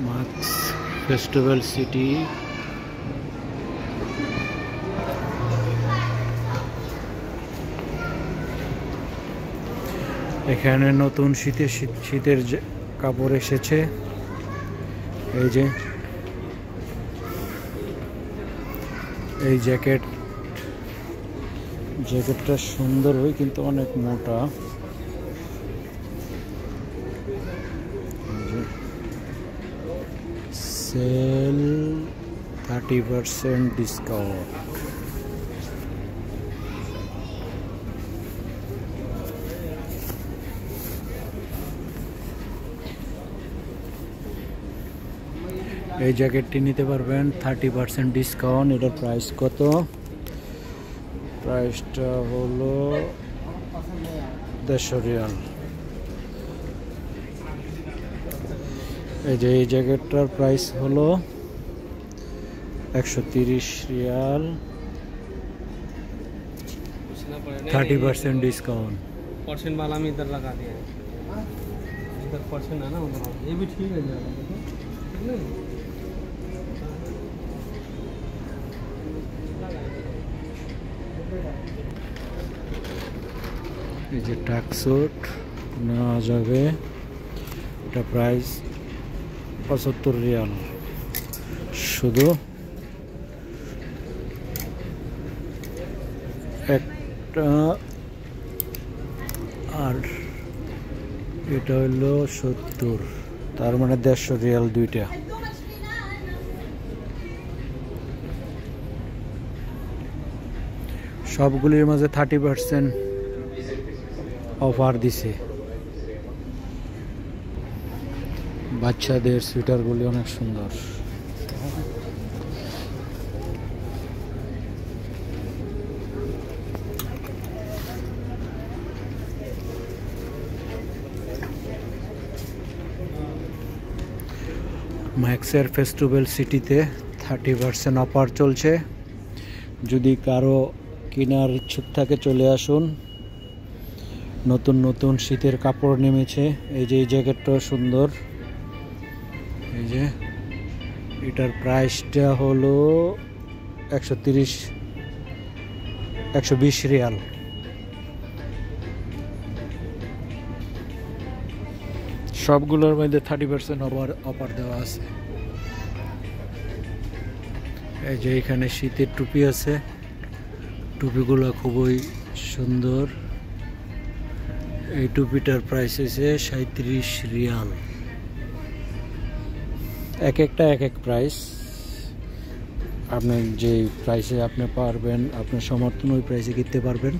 মাক্স festival city. এখানে নতুন শীতের কাপড় এসেছে। এই যে এই জ্যাকেটটা সুন্দর হয় কিন্তু অনেক মোটা। Sale 30% discount. এই জ্যাকেটটি নিতে পারবেন 30% ডিসকাউন্ট। এটার প্রাইস কত? প্রাইসটা হলো 150 রিয়াল। এই যে এই জ্যাকেটটার প্রাইস হলো 130 রিয়াল, 30% डिस्काउंट। परसेंट वाला में इधर लगा दिया है, इधर परसेंट है ना उधर, ये भी ठीक है ज़्यादा ठीक नहीं। এই যে ট্যাক্সুট নেওয়া যাবে, এটা প্রাইস 75 রিয়াল শুধু। একটা আর এটা হলো 70, তার মানে 150 রিয়াল দুইটা। সবগুলির মাঝে 30% অফার দিছে। বাচ্চাদের সুইটারগুলি অনেক সুন্দর। ম্যাক্সের ফেস্টিভ্যাল সিটিতে 30% অফার চলছে। যদি কারো কেনার ইচ্ছুক থাকে চলে আসুন। নতুন নতুন শীতের কাপড় নেমেছে। এই যে এই জ্যাকেটটাও সুন্দর। এই যে এটার প্রাইসটা হলো 120 রিয়াল। সবগুলোর মধ্যে 30% অফার দেওয়া আছে। এই যে এখানে শীতের টুপি আছে, টুপিগুলো খুবই সুন্দর। এই টুপিটার প্রাইস হচ্ছে 37 রিয়াল। এক একটা এক এক প্রাইস। আপনি যে প্রাইসে আপনি পারবেন, আপনার সমর্থন ওই প্রাইসে কিনতে পারবেন।